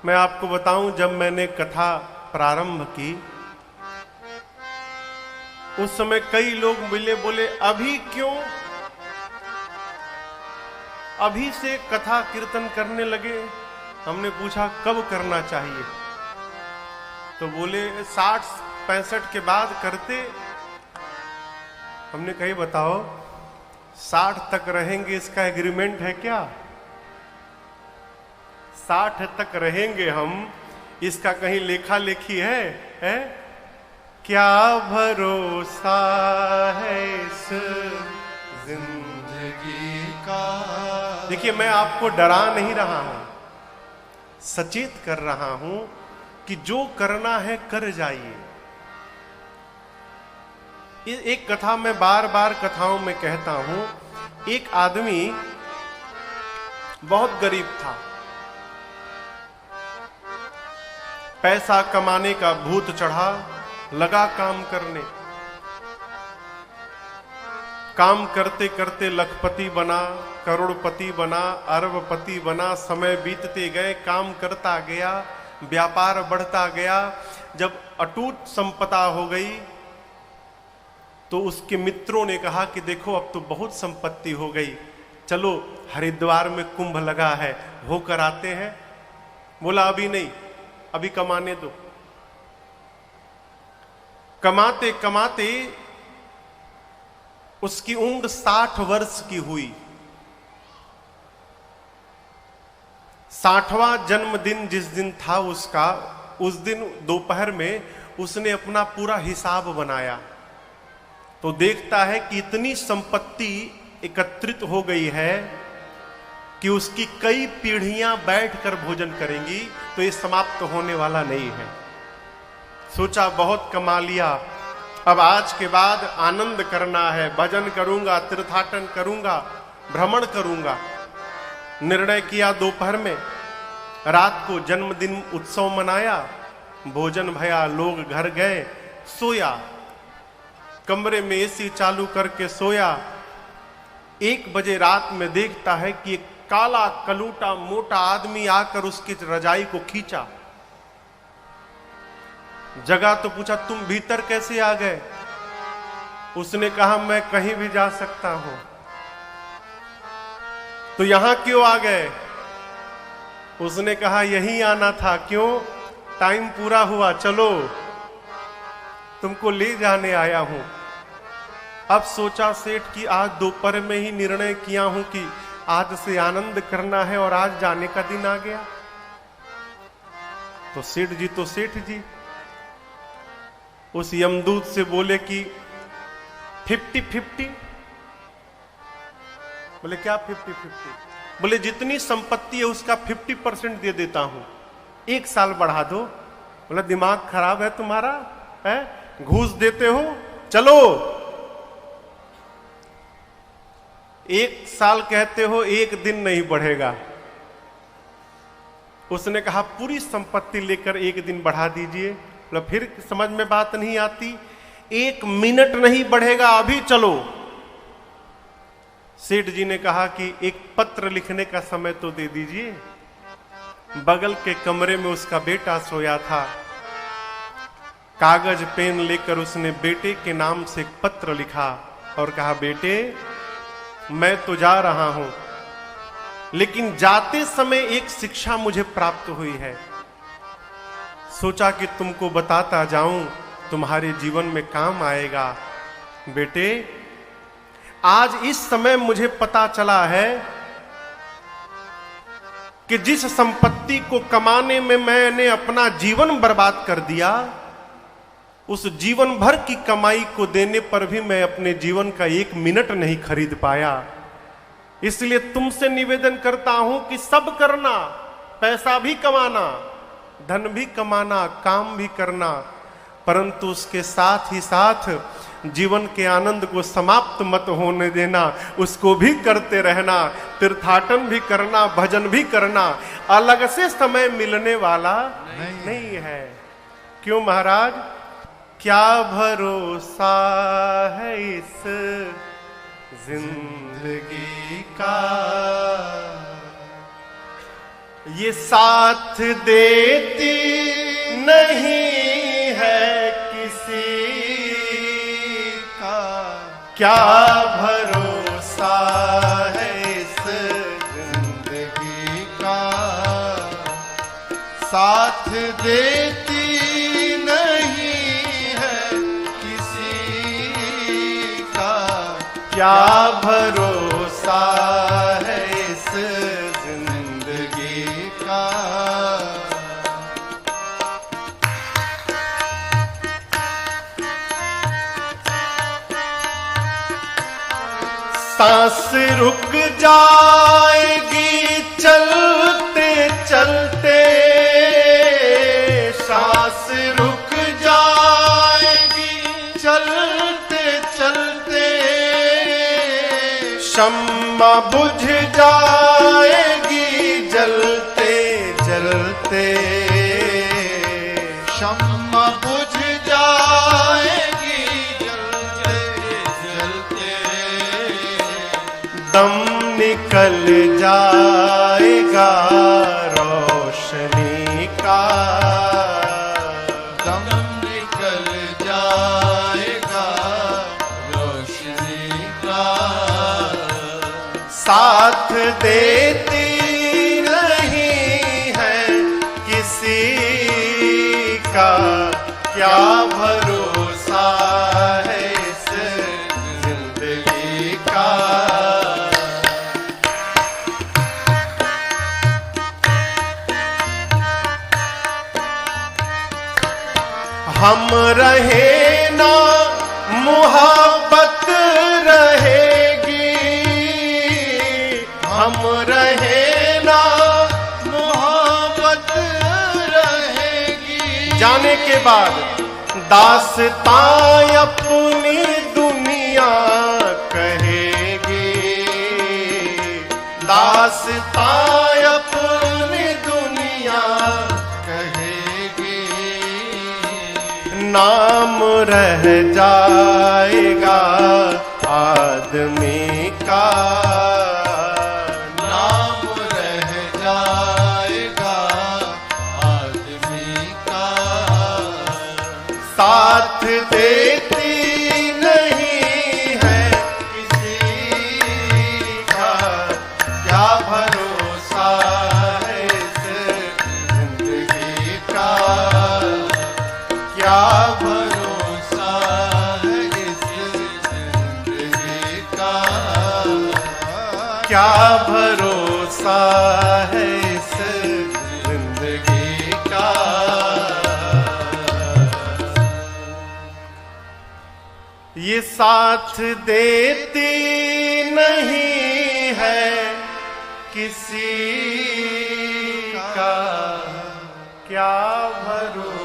मैं आपको बताऊं, जब मैंने कथा प्रारंभ की उस समय कई लोग मिले, बोले अभी क्यों, अभी से कथा कीर्तन करने लगे। हमने पूछा कब करना चाहिए, तो बोले 60-65 के बाद करते। हमने कही बताओ 60 तक रहेंगे इसका एग्रीमेंट है क्या? 60 तक रहेंगे हम, इसका कहीं लेखा लेखी है? क्या भरोसा है इस जिंदगी का। देखिए, मैं आपको डरा नहीं रहा हूं, सचेत कर रहा हूं कि जो करना है कर जाइए। एक कथा मैं बार बार कथाओं में कहता हूं। एक आदमी बहुत गरीब था, पैसा कमाने का भूत चढ़ा, लगा काम करने। काम करते करते लखपति बना, करोड़पति बना, अरबपति बना। समय बीतते गए, काम करता गया, व्यापार बढ़ता गया। जब अटूट संपदा हो गई तो उसके मित्रों ने कहा कि देखो अब तो बहुत संपत्ति हो गई, चलो हरिद्वार में कुंभ लगा है, होकर आते हैं। बोला अभी नहीं, अभी कमाने दो। कमाते कमाते उसकी उम्र 60 वर्ष की हुई। 60वां जन्मदिन जिस दिन था उसका, उस दिन दोपहर में उसने अपना पूरा हिसाब बनाया तो देखता है कि इतनी संपत्ति एकत्रित हो गई है कि उसकी कई पीढ़ियां बैठकर भोजन करेंगी, तो ये समाप्त होने वाला नहीं है। सोचा बहुत कमा लिया, अब आज के बाद आनंद करना है, भजन करूंगा, तीर्थाटन करूंगा, भ्रमण करूंगा। निर्णय किया दोपहर में। रात को जन्मदिन उत्सव मनाया, भोजन भया, लोग घर गए, सोया, कमरे में एसी चालू करके सोया। 1 बजे रात में देखता है कि एक काला कलूटा मोटा आदमी आकर उसकी रजाई को खींचा। जगा तो पूछा तुम भीतर कैसे आ गए? उसने कहा मैं कहीं भी जा सकता हूं। तो यहां क्यों आ गए? उसने कहा यहीं आना था। क्यों? टाइम पूरा हुआ, चलो तुमको ले जाने आया हूं। अब सोचा सेठ कि आज दोपहर में ही निर्णय किया हूं कि आज से आनंद करना है और आज जाने का दिन आ गया। तो सेठ जी उस यमदूत से बोले कि 50-50। बोले क्या 50-50? बोले जितनी संपत्ति है उसका 50% दे देता हूं, 1 साल बढ़ा दो। बोला दिमाग खराब है तुम्हारा, है? घूस देते हो, चलो 1 साल कहते हो, 1 दिन नहीं बढ़ेगा। उसने कहा पूरी संपत्ति लेकर 1 दिन बढ़ा दीजिए। फिर समझ में बात नहीं आती। 1 मिनट नहीं बढ़ेगा, अभी चलो। सेठ जी ने कहा कि एक पत्र लिखने का समय तो दे दीजिए। बगल के कमरे में उसका बेटा सोया था। कागज पेन लेकर उसने बेटे के नाम से एक पत्र लिखा और कहा बेटे मैं तो जा रहा हूं, लेकिन जाते समय एक शिक्षा मुझे प्राप्त हुई है। सोचा कि तुमको बताता जाऊं, तुम्हारे जीवन में काम आएगा। बेटे आज इस समय मुझे पता चला है कि जिस संपत्ति को कमाने में मैंने अपना जीवन बर्बाद कर दिया, उस जीवन भर की कमाई को देने पर भी मैं अपने जीवन का 1 मिनट नहीं खरीद पाया। इसलिए तुमसे निवेदन करता हूं कि सब करना, पैसा भी कमाना, धन भी कमाना, काम भी करना, परंतु उसके साथ ही साथ जीवन के आनंद को समाप्त मत होने देना, उसको भी करते रहना, तीर्थाटन भी करना, भजन भी करना। अलग से समय मिलने वाला नहीं है। क्यों महाराज? क्या भरोसा है इस जिंदगी का। ये साथ देती नहीं है किसी का, क्या भरोसा है इस जिंदगी का। साथ देती नहीं है किसी का, क्या भरोसा है इस जिंदगी का। सांस रुक जाएगी चलते चलते, सांस रुक जाएगी चलते चलते, शम्मा बुझ जाएगी जलते जलते, शम्मा बुझ जाएगी जलते जलते, दम निकल जाएगा रोशनी का, दम निकल जाएगा रोशनी का। साथ देती नहीं है किसी का, क्या भरोसा है इस जिंदगी का। हम रहे ना मुहब्बत रहेगी, हम रहे ना मुहब्बत रहेगी। जाने के बाद दास्तां अपनी दुनिया कहेगी, दास्तां अपनी दुनिया कहेगी। नाम रह जाएगा आदमी का, नाम रह जाएगा आदमी का। साथ देती नहीं है किसी का, क्या भरोसा है इस जिंदगी का। क्या भरोसा है इस जिंदगी का, क्या भरोसा है इस जिंदगी का। ये साथ देती नहीं है किसी का, क्या भरोसा